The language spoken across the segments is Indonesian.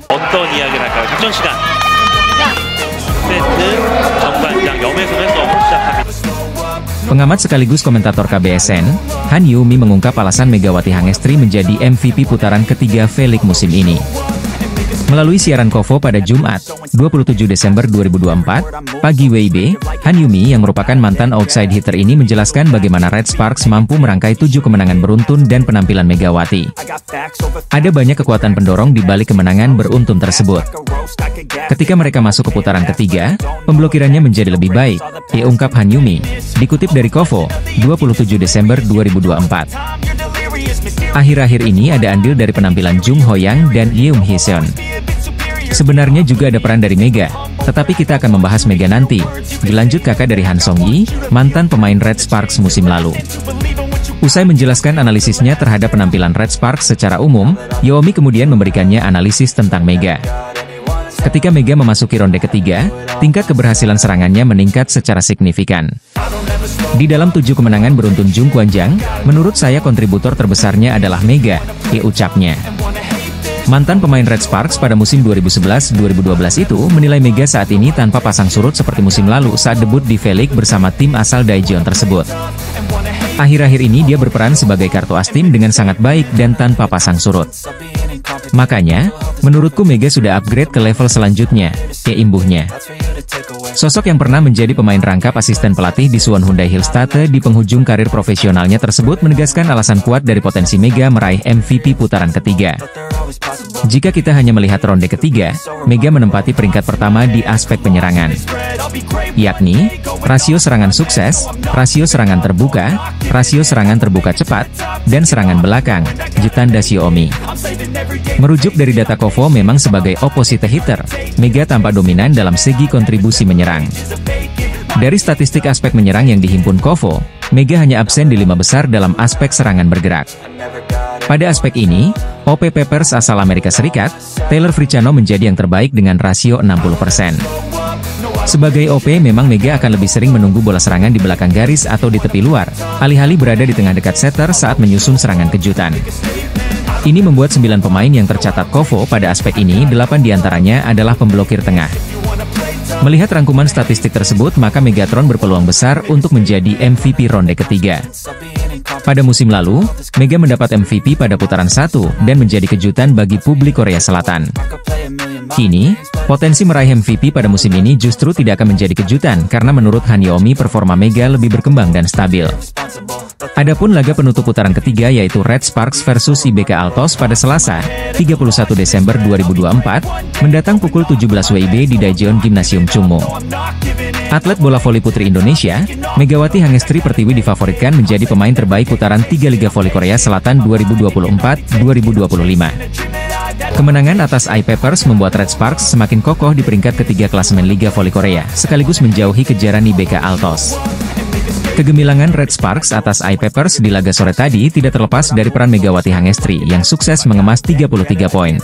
어떤 이야기를 할까요? 작전 시간. 세트 정관장 염에서 왼손 시작합니다. Pengamat sekaligus komentator KBSN, Han Yumi mengungkap alasan Megawati Hangestri menjadi MVP putaran ketiga V-League musim ini. Melalui siaran KOFO pada Jumat, 27 Desember 2024, pagi WIB, Han Yumi yang merupakan mantan outside hitter ini menjelaskan bagaimana Red Sparks mampu merangkai 7 kemenangan beruntun dan penampilan Megawati. Ada banyak kekuatan pendorong di balik kemenangan beruntun tersebut. Ketika mereka masuk ke putaran ketiga, pemblokirannya menjadi lebih baik, ungkap Han Yumi, dikutip dari KOFO, 27 Desember 2024. Akhir-akhir ini ada andil dari penampilan Jung Ho-yang dan Yeum Hee-seon. Sebenarnya juga ada peran dari Mega, tetapi kita akan membahas Mega nanti, dilanjut kakak dari Han Song-yi, mantan pemain Red Sparks musim lalu. Usai menjelaskan analisisnya terhadap penampilan Red Sparks secara umum, Yomi kemudian memberikannya analisis tentang Mega. Ketika Mega memasuki ronde ketiga, tingkat keberhasilan serangannya meningkat secara signifikan. Di dalam 7 kemenangan beruntun Jung Kwanjang, menurut saya kontributor terbesarnya adalah Mega, ucapnya. Mantan pemain Red Sparks pada musim 2011-2012 itu menilai Mega saat ini tanpa pasang surut seperti musim lalu saat debut di V-League bersama tim asal Daejeon tersebut. Akhir-akhir ini dia berperan sebagai kartu as tim dengan sangat baik dan tanpa pasang surut. Makanya, menurutku Mega sudah upgrade ke level selanjutnya, imbuhnya. Sosok yang pernah menjadi pemain rangkap asisten pelatih di Suwon Hyundai Hillstate di penghujung karir profesionalnya tersebut menegaskan alasan kuat dari potensi Mega meraih MVP putaran ketiga. Jika kita hanya melihat ronde ketiga, Mega menempati peringkat pertama di aspek penyerangan, yakni rasio serangan sukses, rasio serangan terbuka, rasio serangan terbuka cepat, dan serangan belakang, Jetanda Xiaomi. Merujuk dari data KOFO memang sebagai opposite hitter, Mega tampak dominan dalam segi kontribusi menyerang. Dari statistik aspek menyerang yang dihimpun KOFO, Mega hanya absen di 5 besar dalam aspek serangan bergerak. Pada aspek ini, OP Peppers asal Amerika Serikat, Taylor Fricciano menjadi yang terbaik dengan rasio 60%. Sebagai OP memang Mega akan lebih sering menunggu bola serangan di belakang garis atau di tepi luar, alih-alih berada di tengah dekat setter saat menyusun serangan kejutan. Ini membuat 9 pemain yang tercatat KOFO pada aspek ini, 8 diantaranya adalah pemblokir tengah. Melihat rangkuman statistik tersebut, maka Megatron berpeluang besar untuk menjadi MVP ronde ketiga. Pada musim lalu, Mega mendapat MVP pada putaran 1 dan menjadi kejutan bagi publik Korea Selatan. Kini, potensi meraih MVP pada musim ini justru tidak akan menjadi kejutan karena menurut Han Yomi performa Mega lebih berkembang dan stabil. Adapun laga penutup putaran ketiga yaitu Red Sparks versus IBK Altos pada Selasa, 31 Desember 2024, mendatang pukul 17 WIB di Daejeon Gymnasium Chungmo. Atlet bola voli putri Indonesia, Megawati Hangestri Pertiwi difavoritkan menjadi pemain terbaik putaran 3 Liga Voli Korea Selatan 2024-2025. Kemenangan atas I Peppers membuat Red Sparks semakin kokoh di peringkat ketiga klasemen Liga Voli Korea, sekaligus menjauhi kejaran IBK Altos. Kegemilangan Red Sparks atas I Peppers di laga sore tadi tidak terlepas dari peran Megawati Hangestri yang sukses mengemas 33 poin.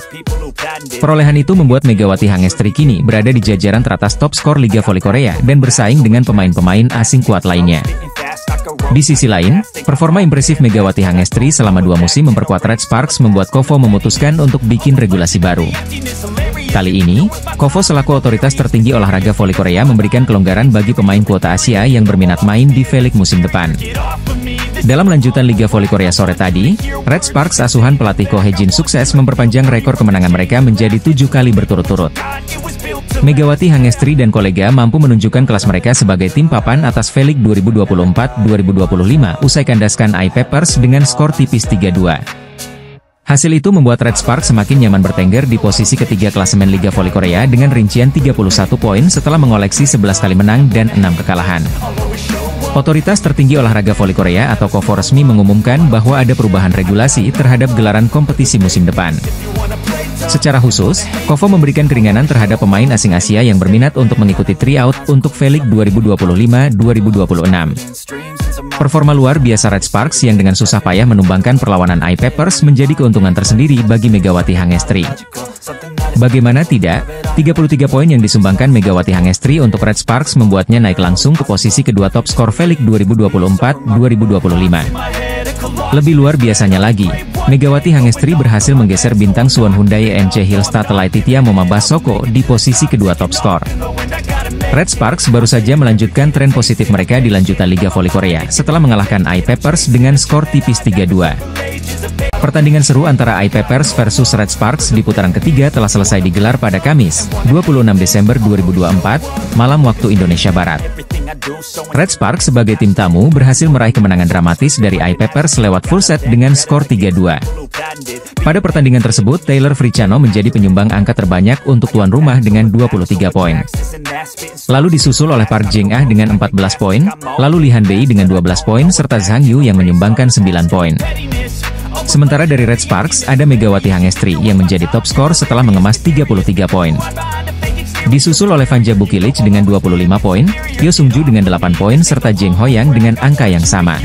Perolehan itu membuat Megawati Hangestri kini berada di jajaran teratas top skor Liga Voli Korea dan bersaing dengan pemain-pemain asing kuat lainnya. Di sisi lain, performa impresif Megawati Hangestri selama 2 musim memperkuat Red Sparks membuat KOFO memutuskan untuk bikin regulasi baru. Kali ini, KOFO selaku otoritas tertinggi olahraga voli Korea memberikan kelonggaran bagi pemain kuota Asia yang berminat main di V-League musim depan. Dalam lanjutan Liga Voli Korea sore tadi, Red Sparks asuhan pelatih Ko Hae-jin sukses memperpanjang rekor kemenangan mereka menjadi 7 kali berturut-turut. Megawati Hangestri dan kolega mampu menunjukkan kelas mereka sebagai tim papan atas V-League 2024-2025 usai kandaskan I Peppers dengan skor tipis 3-2. Hasil itu membuat Red Sparks semakin nyaman bertengger di posisi ketiga klasemen Liga Voli Korea dengan rincian 31 poin setelah mengoleksi 11 kali menang dan 6 kekalahan. Otoritas tertinggi olahraga voli Korea atau KOFO resmi mengumumkan bahwa ada perubahan regulasi terhadap gelaran kompetisi musim depan. Secara khusus, KOFO memberikan keringanan terhadap pemain asing Asia yang berminat untuk mengikuti tryout untuk V-League 2025-2026. Performa luar biasa Red Sparks yang dengan susah payah menumbangkan perlawanan I Peppers menjadi keuntungan tersendiri bagi Megawati Hangestri. Bagaimana tidak, 33 poin yang disumbangkan Megawati Hangestri untuk Red Sparks membuatnya naik langsung ke posisi kedua top skor V-League 2024-2025. Lebih luar biasanya lagi, Megawati Hangestri berhasil menggeser bintang Suwon Hyundai NC Hillstar Laetitia Momabasoko di posisi kedua top skor. Red Sparks baru saja melanjutkan tren positif mereka di lanjutan Liga Voli Korea setelah mengalahkan I-Peppers dengan skor tipis 3-2. Pertandingan seru antara I-Peppers versus Red Sparks di putaran ketiga telah selesai digelar pada Kamis, 26 Desember 2024, malam waktu Indonesia Barat. Red Sparks sebagai tim tamu berhasil meraih kemenangan dramatis dari I-Peppers lewat full set dengan skor 3-2. Pada pertandingan tersebut, Taylor Fricano menjadi penyumbang angka terbanyak untuk tuan rumah dengan 23 poin. Lalu disusul oleh Park Jeng-ah dengan 14 poin, lalu Lee Han-bei dengan 12 poin serta Zhang Yu yang menyumbangkan 9 poin. Sementara dari Red Sparks, ada Megawati Hangestri yang menjadi top skor setelah mengemas 33 poin. Disusul oleh Vanja Bukilic dengan 25 poin, Yo Sung-ju dengan 8 poin serta Jeng Hoyang dengan angka yang sama.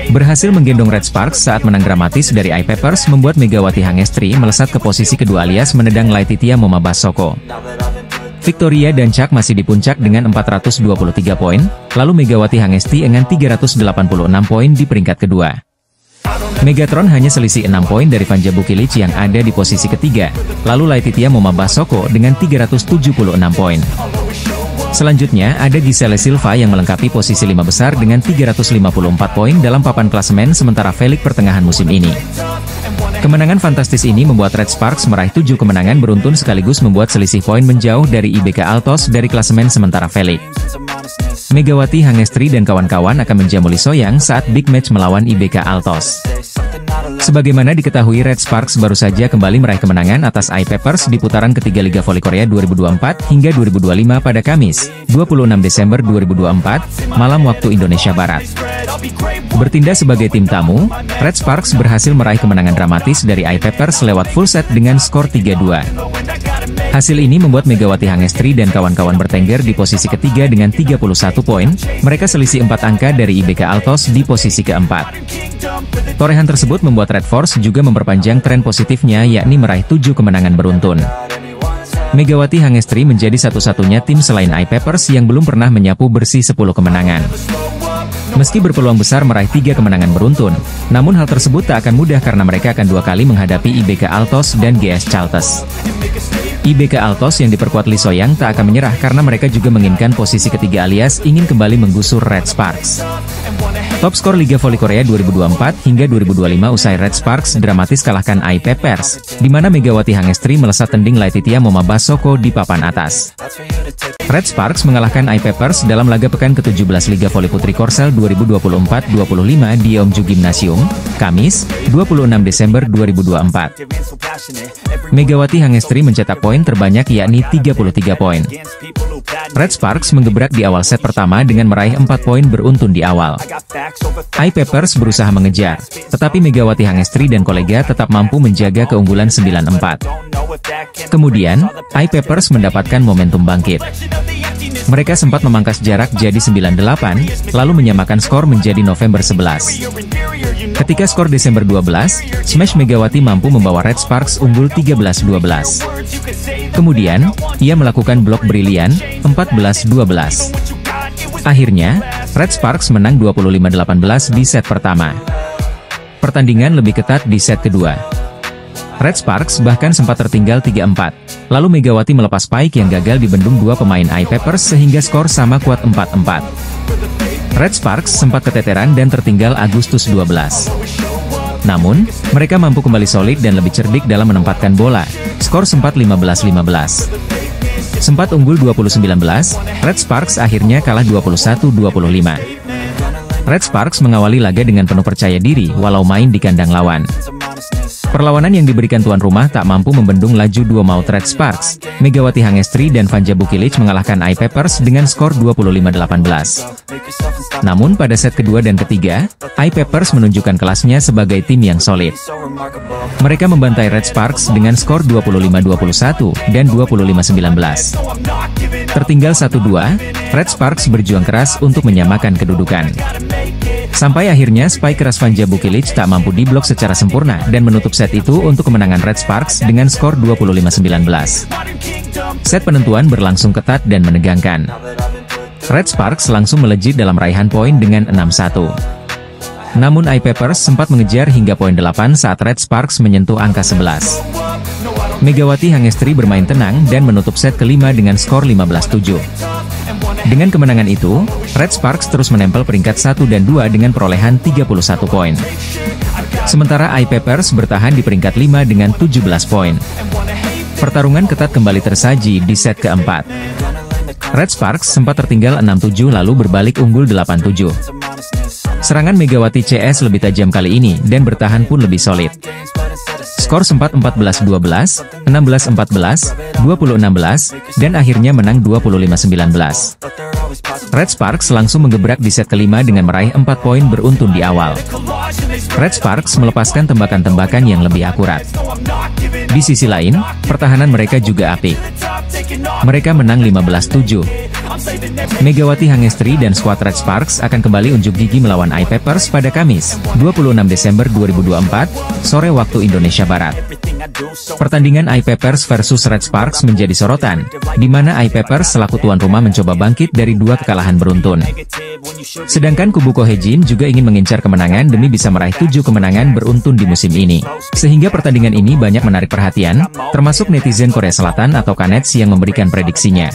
Berhasil menggendong Red Sparks saat menang dramatis dari I-Peppers membuat Megawati Hangestri melesat ke posisi kedua alias menendang Laetitia Momabasoko. Victoria dan Chak masih di puncak dengan 423 poin, lalu Megawati Hangestri dengan 386 poin di peringkat kedua. Megatron hanya selisih 6 poin dari Vanja Bukilic yang ada di posisi ketiga, lalu Laetitia Momabasoko dengan 376 poin. Selanjutnya ada Giselle Silva yang melengkapi posisi 5 besar dengan 354 poin dalam papan klasemen sementara Felix pertengahan musim ini. Kemenangan fantastis ini membuat Red Sparks meraih 7 kemenangan beruntun sekaligus membuat selisih poin menjauh dari IBK Altos dari klasemen sementara Felix. Megawati Hangestri dan kawan-kawan akan menjamu Lee So-yang saat big match melawan IBK Altos. Sebagaimana diketahui, Red Sparks baru saja kembali meraih kemenangan atas I-Peppers di putaran ketiga Liga Voli Korea 2024 hingga 2025 pada Kamis, 26 Desember 2024, malam waktu Indonesia Barat. Bertindak sebagai tim tamu, Red Sparks berhasil meraih kemenangan dramatis dari I-Peppers lewat full set dengan skor 3-2. Hasil ini membuat Megawati Hangestri dan kawan-kawan bertengger di posisi ketiga dengan 31 poin, mereka selisih 4 angka dari IBK Altos di posisi keempat. Torehan tersebut membuat Red Force juga memperpanjang tren positifnya yakni meraih 7 kemenangan beruntun. Megawati Hangestri menjadi satu-satunya tim selain I-Peppers yang belum pernah menyapu bersih 10 kemenangan. Meski berpeluang besar meraih 3 kemenangan beruntun, namun hal tersebut tak akan mudah karena mereka akan 2 kali menghadapi IBK Altos dan GS Chalters. IBK Altos yang diperkuat Lee So-yang tak akan menyerah karena mereka juga menginginkan posisi ketiga alias ingin kembali menggusur Red Sparks. Top skor Liga Voli Korea 2024 hingga 2025 usai Red Sparks dramatis kalahkan I-Peppers, di mana Megawati Hangestri melesat tending Laetitia Momabasoko di papan atas. Red Sparks mengalahkan I-Peppers dalam laga pekan ke-17 Liga Voli Putri Korsel 2024-25 di Yeongju Gymnasium, Kamis, 26 Desember 2024. Megawati Hangestri mencetak poin terbanyak yakni 33 poin. Red Sparks menggebrak di awal set pertama dengan meraih 4 poin beruntun di awal. I-Peppers berusaha mengejar, tetapi Megawati Hangestri dan kolega tetap mampu menjaga keunggulan 9-4. Kemudian, I-Peppers mendapatkan momentum bangkit. Mereka sempat memangkas jarak jadi 9-8, lalu menyamakan skor menjadi November 11. Ketika skor Desember 12, Smash Megawati mampu membawa Red Sparks unggul 13-12. Kemudian, ia melakukan blok brilian, 14-12. Akhirnya, Red Sparks menang 25-18 di set pertama. Pertandingan lebih ketat di set kedua. Red Sparks bahkan sempat tertinggal 3-4. Lalu Megawati melepas spike yang gagal dibendung 2 pemain I-Peppers sehingga skor sama kuat 4-4. Red Sparks sempat keteteran dan tertinggal Agustus 12. Namun, mereka mampu kembali solid dan lebih cerdik dalam menempatkan bola. Skor sempat 15-15. Sempat unggul 20-19, Red Sparks akhirnya kalah 21-25. Red Sparks mengawali laga dengan penuh percaya diri walau main di kandang lawan. Perlawanan yang diberikan tuan rumah tak mampu membendung laju dua maut Red Sparks. Megawati Hangestri dan Vanja Bukilic mengalahkan I-Peppers dengan skor 25-18. Namun pada set kedua dan ketiga, I-Peppers menunjukkan kelasnya sebagai tim yang solid. Mereka membantai Red Sparks dengan skor 25-21 dan 25-19. Tertinggal 1-2, Red Sparks berjuang keras untuk menyamakan kedudukan. Sampai akhirnya spike keras Vanja Bukilic tak mampu diblok secara sempurna dan menutup set itu untuk kemenangan Red Sparks dengan skor 25-19. Set penentuan berlangsung ketat dan menegangkan. Red Sparks langsung melejit dalam raihan poin dengan 6-1. Namun iPapers sempat mengejar hingga poin 8 saat Red Sparks menyentuh angka 11. Megawati Hangestri bermain tenang dan menutup set kelima dengan skor 15-7. Dengan kemenangan itu, Red Sparks terus menempel peringkat 1 dan 2 dengan perolehan 31 poin. Sementara iPapers bertahan di peringkat 5 dengan 17 poin. Pertarungan ketat kembali tersaji di set keempat. Red Sparks sempat tertinggal 6-7 lalu berbalik unggul 8-7. Serangan Megawati CS lebih tajam kali ini dan bertahan pun lebih solid. Skor sempat 14-12, 16-14, 20-16, dan akhirnya menang 25-19. Red Sparks langsung menggebrak di set kelima dengan meraih 4 poin beruntun di awal. Red Sparks melepaskan tembakan-tembakan yang lebih akurat. Di sisi lain, pertahanan mereka juga apik. Mereka menang 15-7. Megawati Hangestri dan skuad Red Sparks akan kembali unjuk gigi melawan iPapers pada Kamis, 26 Desember 2024, sore waktu Indonesia Barat. Pertandingan iPapers versus Red Sparks menjadi sorotan, di mana iPapers selaku tuan rumah mencoba bangkit dari 2 kekalahan beruntun. Sedangkan kubu Kohejin juga ingin mengincar kemenangan demi bisa meraih 7 kemenangan beruntun di musim ini. Sehingga pertandingan ini banyak menarik perhatian, termasuk netizen Korea Selatan atau Kanets yang memberikan prediksinya.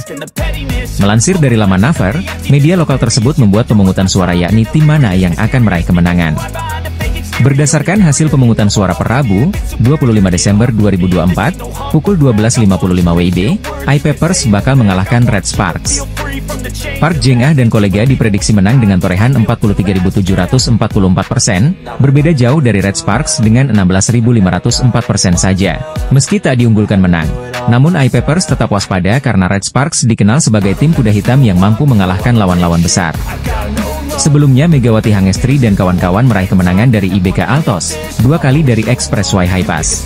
Melansir dari laman Naver, media lokal tersebut membuat pemungutan suara yakni tim mana yang akan meraih kemenangan. Berdasarkan hasil pemungutan suara per Rabu, 25 Desember 2024, pukul 12.55 WIB, iPapers bakal mengalahkan Red Sparks. Park Jeng-ah dan kolega diprediksi menang dengan torehan 43.744%, berbeda jauh dari Red Sparks dengan 16.504% saja. Meski tak diunggulkan menang, namun iPapers tetap waspada karena Red Sparks dikenal sebagai tim kuda hitam yang mampu mengalahkan lawan-lawan besar. Sebelumnya Megawati Hangestri dan kawan-kawan meraih kemenangan dari IBK Altos, 2 kali dari Expressway High Pass.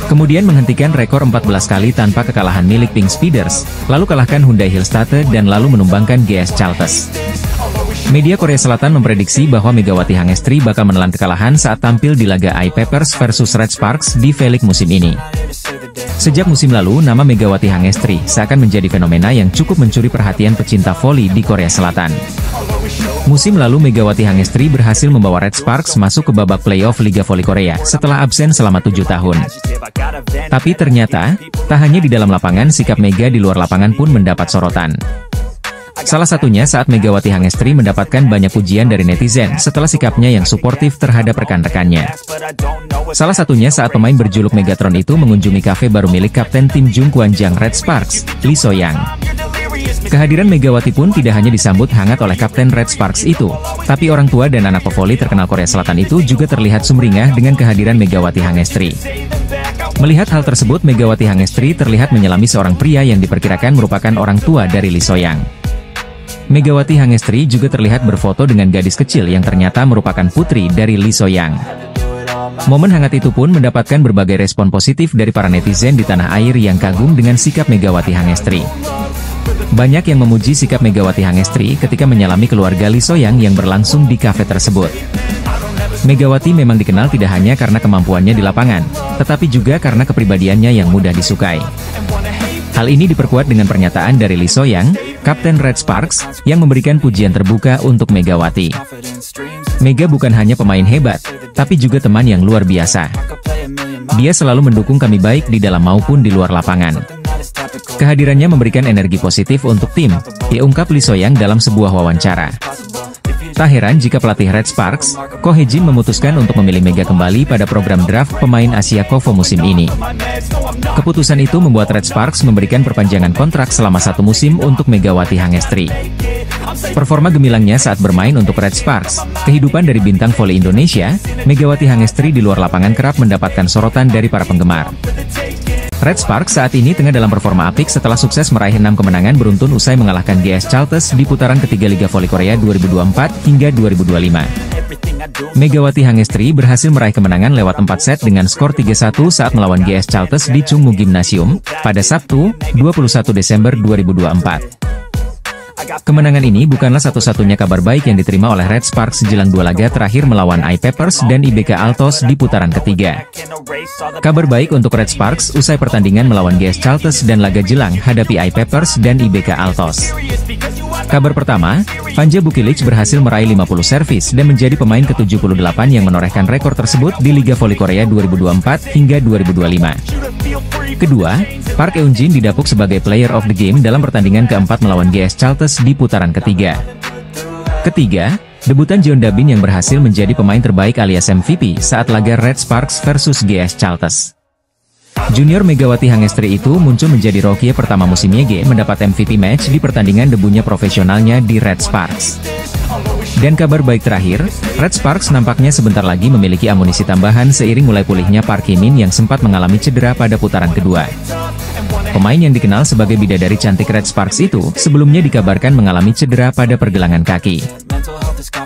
Kemudian menghentikan rekor 14 kali tanpa kekalahan milik Pink Speeders, lalu kalahkan Hyundai Hillstate dan lalu menumbangkan GS Chalters. Media Korea Selatan memprediksi bahwa Megawati Hangestri bakal menelan kekalahan saat tampil di laga iPapers versus Red Sparks di V-League musim ini. Sejak musim lalu, nama Megawati Hangestri seakan menjadi fenomena yang cukup mencuri perhatian pecinta voli di Korea Selatan. Musim lalu Megawati Hangestri berhasil membawa Red Sparks masuk ke babak playoff Liga Voli Korea setelah absen selama 7 tahun. Tapi ternyata, tak hanya di dalam lapangan, sikap Mega di luar lapangan pun mendapat sorotan. Salah satunya saat Megawati Hangestri mendapatkan banyak pujian dari netizen setelah sikapnya yang suportif terhadap rekan-rekannya. Salah satunya saat pemain berjuluk Megatron itu mengunjungi kafe baru milik kapten tim Jungkwanjang Red Sparks, Lee So-young. Kehadiran Megawati pun tidak hanya disambut hangat oleh kapten Red Sparks itu, tapi orang tua dan anak pevoli terkenal Korea Selatan itu juga terlihat sumringah dengan kehadiran Megawati Hangestri. Melihat hal tersebut, Megawati Hangestri terlihat menyelami seorang pria yang diperkirakan merupakan orang tua dari Lee So-young. Megawati Hangestri juga terlihat berfoto dengan gadis kecil yang ternyata merupakan putri dari Lee So-young. Momen hangat itu pun mendapatkan berbagai respon positif dari para netizen di tanah air yang kagum dengan sikap Megawati Hangestri. Banyak yang memuji sikap Megawati Hangestri ketika menyalami keluarga Lee So-young yang berlangsung di kafe tersebut. Megawati memang dikenal tidak hanya karena kemampuannya di lapangan, tetapi juga karena kepribadiannya yang mudah disukai. Hal ini diperkuat dengan pernyataan dari Lee So-young, kapten Red Sparks, yang memberikan pujian terbuka untuk Megawati. Mega bukan hanya pemain hebat, tapi juga teman yang luar biasa. Dia selalu mendukung kami baik di dalam maupun di luar lapangan. Kehadirannya memberikan energi positif untuk tim, diungkap Lee So-young dalam sebuah wawancara. Tak heran jika pelatih Red Sparks, Ko Hye-jin memutuskan untuk memilih Mega kembali pada program draft pemain Asia KOFO musim ini. Keputusan itu membuat Red Sparks memberikan perpanjangan kontrak selama 1 musim untuk Megawati Hangestri. Performa gemilangnya saat bermain untuk Red Sparks, kehidupan dari bintang voli Indonesia, Megawati Hangestri di luar lapangan kerap mendapatkan sorotan dari para penggemar. Red Sparks saat ini tengah dalam performa apik setelah sukses meraih 6 kemenangan beruntun usai mengalahkan GS Chalters di putaran ketiga Liga Voli Korea 2024 hingga 2025. Megawati Hangestri berhasil meraih kemenangan lewat 4 set dengan skor 3-1 saat melawan GS Chalters di Chungmu Gymnasium pada Sabtu, 21 Desember 2024. Kemenangan ini bukanlah satu-satunya kabar baik yang diterima oleh Red Sparks jelang 2 laga terakhir melawan iPapers dan IBK Altos di putaran ketiga. Kabar baik untuk Red Sparks usai pertandingan melawan GS Chalters dan laga jelang hadapi iPapers dan IBK Altos. Kabar pertama, Vanja Bukilic berhasil meraih 50 servis dan menjadi pemain ke-78 yang menorehkan rekor tersebut di Liga Voli Korea 2024 hingga 2025. Kedua, Park Eun-jin didapuk sebagai Player of the Game dalam pertandingan keempat melawan GS Chalters di putaran ketiga. Ketiga, debutan Jeon Da-bin yang berhasil menjadi pemain terbaik alias MVP saat laga Red Sparks versus GS Chalters. Junior Megawati Hangestri itu muncul menjadi rookie pertama musim YG mendapat MVP match di pertandingan debunya profesionalnya di Red Sparks. Dan kabar baik terakhir, Red Sparks nampaknya sebentar lagi memiliki amunisi tambahan seiring mulai pulihnya Park Hee-min yang sempat mengalami cedera pada putaran kedua. Pemain yang dikenal sebagai bidadari cantik Red Sparks itu sebelumnya dikabarkan mengalami cedera pada pergelangan kaki.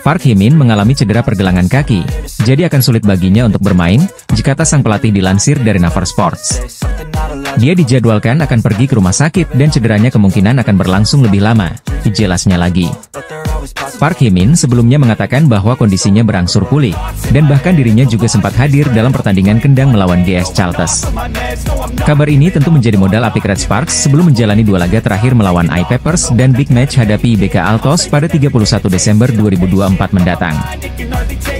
Park Hee-min mengalami cedera pergelangan kaki, jadi akan sulit baginya untuk bermain, jika sang pelatih dilansir dari Naver Sports. Dia dijadwalkan akan pergi ke rumah sakit dan cederanya kemungkinan akan berlangsung lebih lama, jelasnya lagi. Park Hee-min sebelumnya mengatakan bahwa kondisinya berangsur pulih, dan bahkan dirinya juga sempat hadir dalam pertandingan kendang melawan GS Chalters. Kabar ini tentu menjadi modal apik Red Sparks sebelum menjalani dua laga terakhir melawan I-Peppers dan Big Match hadapi IBK Altos pada 31 Desember 2024 mendatang.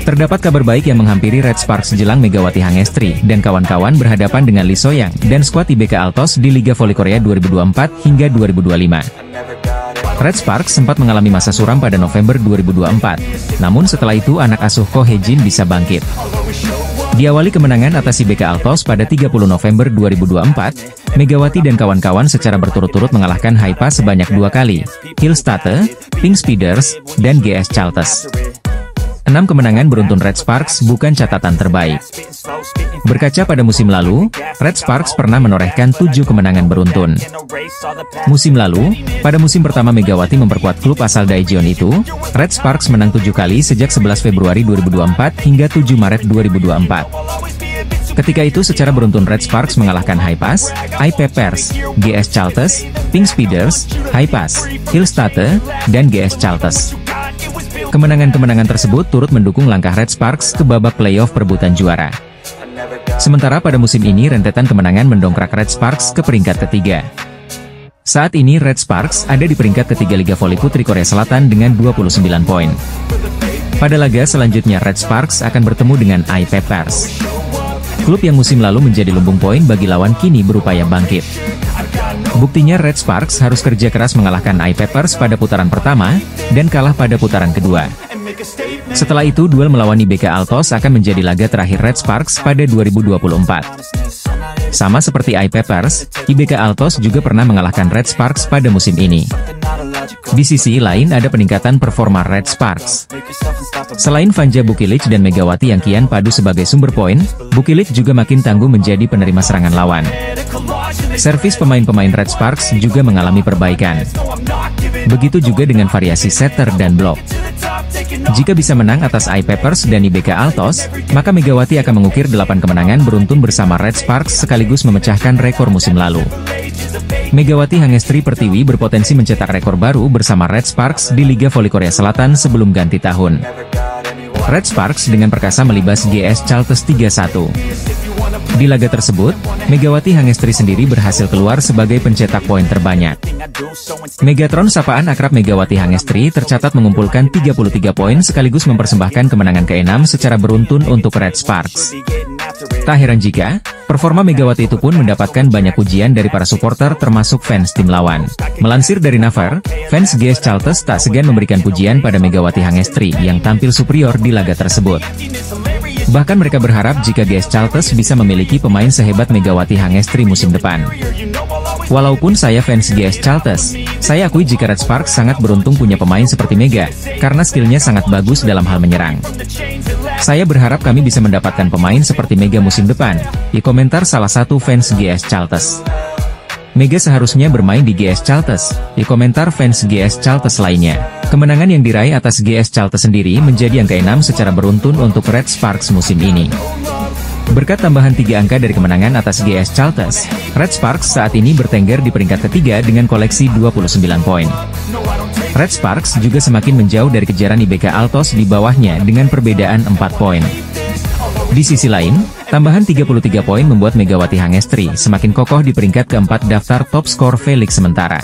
Terdapat kabar baik yang menghampiri Red Sparks jelang Megawati Hangestri dan kawan-kawan berhadapan dengan Lee So-young dan skuad IBK Altos di Liga Voli Korea 2024 hingga 2025. Red Sparks sempat mengalami masa suram pada November 2024, namun setelah itu anak asuh Ko Hye-jin bisa bangkit. Diawali kemenangan atas IBK Altos pada 30 November 2024, Megawati dan kawan-kawan secara berturut-turut mengalahkan Haipa sebanyak 2 kali, Hillstate, Pink Speeders, dan GS Chalters. 6 kemenangan beruntun Red Sparks bukan catatan terbaik. Berkaca pada musim lalu, Red Sparks pernah menorehkan 7 kemenangan beruntun. Musim lalu, pada musim pertama Megawati memperkuat klub asal Daejeon itu, Red Sparks menang 7 kali sejak 11 Februari 2024 hingga 7 Maret 2024. Ketika itu secara beruntun Red Sparks mengalahkan Haipas, I-Peppers, GS Chalters, Pink Speeders, Haipas, Hillstate, dan GS Chalters. Kemenangan-kemenangan tersebut turut mendukung langkah Red Sparks ke babak playoff perebutan juara. Sementara pada musim ini rentetan kemenangan mendongkrak Red Sparks ke peringkat ketiga. Saat ini Red Sparks ada di peringkat ketiga Liga Voli Putri Korea Selatan dengan 29 poin. Pada laga selanjutnya Red Sparks akan bertemu dengan I-Peppers. Klub yang musim lalu menjadi lumbung poin bagi lawan kini berupaya bangkit. Buktinya Red Sparks harus kerja keras mengalahkan I-Peppers pada putaran pertama, dan kalah pada putaran kedua. Setelah itu duel melawan IBK Altos akan menjadi laga terakhir Red Sparks pada 2024. Sama seperti I-Peppers, IBK Altos juga pernah mengalahkan Red Sparks pada musim ini. Di sisi lain ada peningkatan performa Red Sparks. Selain Vanja Bukilic dan Megawati yang kian padu sebagai sumber poin, Bukilic juga makin tangguh menjadi penerima serangan lawan. Servis pemain-pemain Red Sparks juga mengalami perbaikan. Begitu juga dengan variasi setter dan blok. Jika bisa menang atas I-Peppers dan IBK Altos, maka Megawati akan mengukir 8 kemenangan beruntun bersama Red Sparks sekaligus memecahkan rekor musim lalu. Megawati Hangestri Pertiwi berpotensi mencetak rekor baru bersama Red Sparks di Liga Voli Korea Selatan sebelum ganti tahun. Red Sparks dengan perkasa melibas GS Chalters 3-1. Di laga tersebut, Megawati Hangestri sendiri berhasil keluar sebagai pencetak poin terbanyak. Megatron sapaan akrab Megawati Hangestri tercatat mengumpulkan 33 poin sekaligus mempersembahkan kemenangan ke-6 secara beruntun untuk Red Sparks. Tak heran jika performa Megawati itu pun mendapatkan banyak pujian dari para supporter termasuk fans tim lawan. Melansir dari Naver, fans GS Chalters tak segan memberikan pujian pada Megawati Hangestri yang tampil superior di laga tersebut. Bahkan mereka berharap jika GS Chalters bisa memiliki pemain sehebat Megawati Hangestri musim depan. Walaupun saya fans GS Chalters, saya akui jika Red Sparks sangat beruntung punya pemain seperti Mega, karena skillnya sangat bagus dalam hal menyerang. Saya berharap kami bisa mendapatkan pemain seperti Mega musim depan, di komentar salah satu fans GS Chalters. Mega seharusnya bermain di GS Chalters, di komentar fans GS Chalters lainnya. Kemenangan yang diraih atas GS Chalters sendiri menjadi yang ke-6 secara beruntun untuk Red Sparks musim ini. Berkat tambahan 3 angka dari kemenangan atas GS Chalters, Red Sparks saat ini bertengger di peringkat ketiga dengan koleksi 29 poin. Red Sparks juga semakin menjauh dari kejaran IBK Altos di bawahnya dengan perbedaan 4 poin. Di sisi lain, tambahan 33 poin membuat Megawati Hangestri semakin kokoh di peringkat keempat daftar top skor V-League sementara.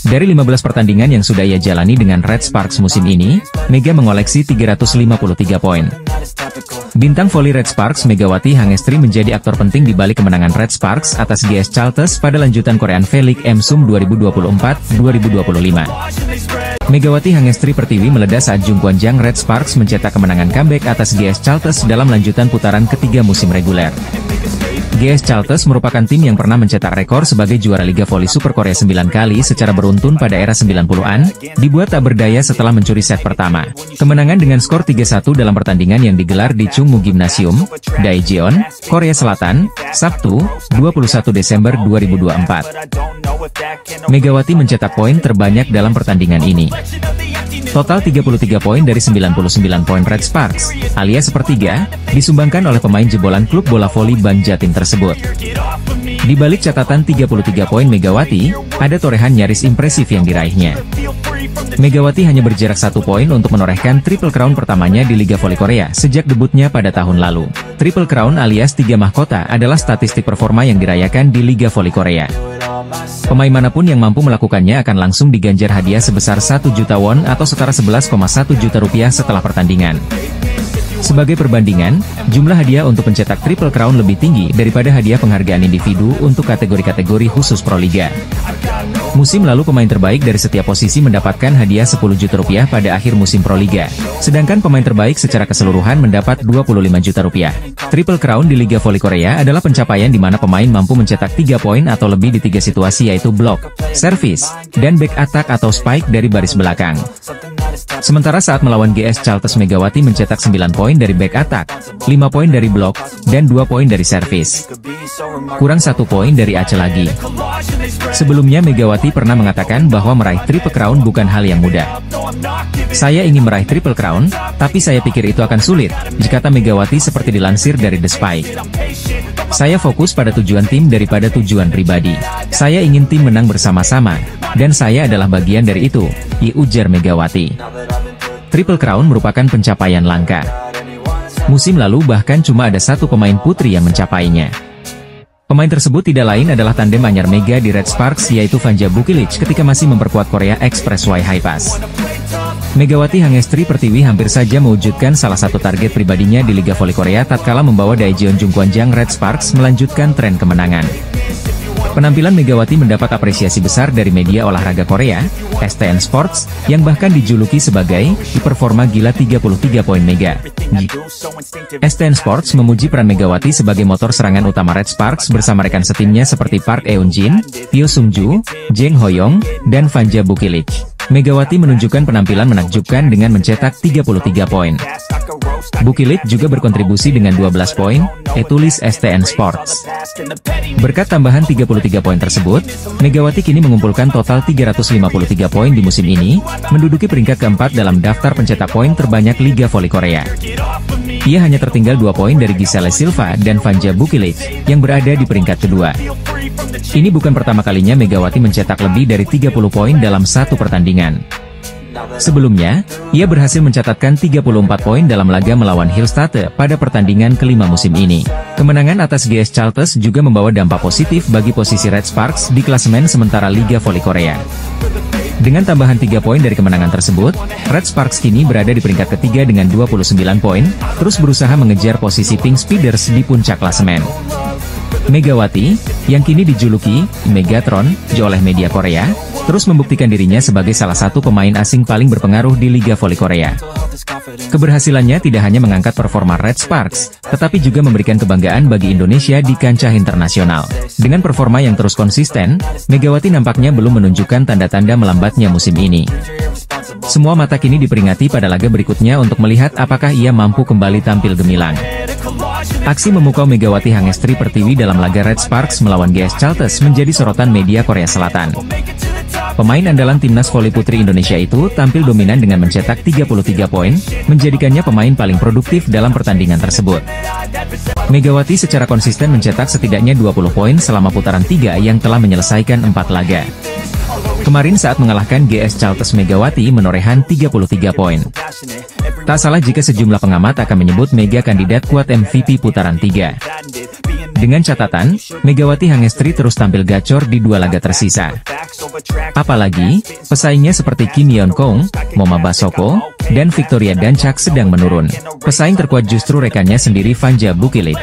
Dari 15 pertandingan yang sudah ia jalani dengan Red Sparks musim ini, Mega mengoleksi 353 poin. Bintang voli Red Sparks Megawati Hangestri menjadi aktor penting di balik kemenangan Red Sparks atas GS Chalters pada lanjutan Korean V-League MSUM 2024-2025. Megawati Hangestri Pertiwi meledak saat Jung Kwon-jang Red Sparks mencetak kemenangan comeback atas GS Chalters dalam lanjutan putaran ketiga musim reguler. GS Chalters merupakan tim yang pernah mencetak rekor sebagai juara Liga Voli Super Korea 9 kali secara beruntun pada era 90-an, dibuat tak berdaya setelah mencuri set pertama. Kemenangan dengan skor 3-1 dalam pertandingan yang digelar di Chungmu Gymnasium, Daejeon, Korea Selatan, Sabtu, 21 Desember 2024. Megawati mencetak poin terbanyak dalam pertandingan ini. Total 33 poin dari 99 poin Red Sparks, alias sepertiga, disumbangkan oleh pemain jebolan klub bola voli Bang Jatim tersebut. Di balik catatan 33 poin Megawati, ada torehan nyaris impresif yang diraihnya. Megawati hanya berjarak 1 poin untuk menorehkan Triple Crown pertamanya di Liga Voli Korea sejak debutnya pada tahun lalu. Triple Crown alias 3 mahkota adalah statistik performa yang dirayakan di Liga Voli Korea. Pemain manapun yang mampu melakukannya akan langsung diganjar hadiah sebesar 1 juta won atau setara 11,1 juta rupiah setelah pertandingan. Sebagai perbandingan, jumlah hadiah untuk pencetak Triple Crown lebih tinggi daripada hadiah penghargaan individu untuk kategori-kategori khusus Proliga. Musim lalu pemain terbaik dari setiap posisi mendapatkan hadiah 10 juta rupiah pada akhir musim Proliga, sedangkan pemain terbaik secara keseluruhan mendapat 25 juta rupiah. Triple Crown di Liga Voli Korea adalah pencapaian di mana pemain mampu mencetak 3 poin atau lebih di 3 situasi yaitu blok, servis, dan back attack atau spike dari baris belakang. Sementara saat melawan GS Chalters Megawati mencetak 9 poin dari back attack, 5 poin dari blok, dan 2 poin dari servis. Kurang 1 poin dari Aceh lagi. Sebelumnya Megawati pernah mengatakan bahwa meraih Triple Crown bukan hal yang mudah. Saya ingin meraih Triple Crown, tapi saya pikir itu akan sulit, kata Megawati seperti dilansir dari The Spike. Saya fokus pada tujuan tim daripada tujuan pribadi. Saya ingin tim menang bersama-sama, dan saya adalah bagian dari itu, ujar Megawati. Triple Crown merupakan pencapaian langka. Musim lalu bahkan cuma ada 1 pemain putri yang mencapainya. Pemain tersebut tidak lain adalah tandem anyar Mega di Red Sparks yaitu Vanja Bukilic ketika masih memperkuat Korea Expressway High Pass. Megawati Hangestri Pertiwi hampir saja mewujudkan salah satu target pribadinya di Liga Voli Korea tatkala membawa Daejeon Jung Kwon-jang Red Sparks melanjutkan tren kemenangan. Penampilan Megawati mendapat apresiasi besar dari media olahraga Korea, STN Sports, yang bahkan dijuluki sebagai performa gila 33 poin Mega. STN Sports memuji peran Megawati sebagai motor serangan utama Red Sparks bersama rekan setimnya seperti Park Eun-jin, Pyo Sung-ju, Jang Ho-young, dan Vanja Bukilic. Megawati menunjukkan penampilan menakjubkan dengan mencetak 33 poin. Bukilic juga berkontribusi dengan 12 poin, tulis STN Sports. Berkat tambahan 33 poin tersebut, Megawati kini mengumpulkan total 353 poin di musim ini, menduduki peringkat keempat dalam daftar pencetak poin terbanyak Liga Voli Korea. Ia hanya tertinggal 2 poin dari Giselle Silva dan Vanja Bukilic, yang berada di peringkat kedua. Ini bukan pertama kalinya Megawati mencetak lebih dari 30 poin dalam satu pertandingan. Sebelumnya, ia berhasil mencatatkan 34 poin dalam laga melawan Hillstate pada pertandingan kelima musim ini. Kemenangan atas GS Chalters juga membawa dampak positif bagi posisi Red Sparks di klasemen sementara Liga Voli Korea. Dengan tambahan 3 poin dari kemenangan tersebut, Red Sparks kini berada di peringkat ketiga dengan 29 poin, terus berusaha mengejar posisi Pink Speeders di puncak klasemen. Megawati, yang kini dijuluki Megatron oleh media Korea, terus membuktikan dirinya sebagai salah satu pemain asing paling berpengaruh di Liga Voli Korea. Keberhasilannya tidak hanya mengangkat performa Red Sparks, tetapi juga memberikan kebanggaan bagi Indonesia di kancah internasional. Dengan performa yang terus konsisten, Megawati nampaknya belum menunjukkan tanda-tanda melambatnya musim ini. Semua mata kini diperingati pada laga berikutnya untuk melihat apakah ia mampu kembali tampil gemilang. Aksi memukau Megawati Hangestri Pertiwi dalam laga Red Sparks melawan GS Chalters menjadi sorotan media Korea Selatan. Pemain andalan timnas voli putri Indonesia itu tampil dominan dengan mencetak 33 poin, menjadikannya pemain paling produktif dalam pertandingan tersebut. Megawati secara konsisten mencetak setidaknya 20 poin selama putaran 3 yang telah menyelesaikan 4 laga. Kemarin saat mengalahkan GS Chalters Megawati menorehan 33 poin. Tak salah jika sejumlah pengamat akan menyebut Mega kandidat kuat MVP putaran 3. Dengan catatan, Megawati Hangestri terus tampil gacor di 2 laga tersisa. Apalagi, pesaingnya seperti Kim Yeon Kong, Moma Basoko, dan Victoria Dancak sedang menurun. Pesaing terkuat justru rekannya sendiri Vanja Bukilik.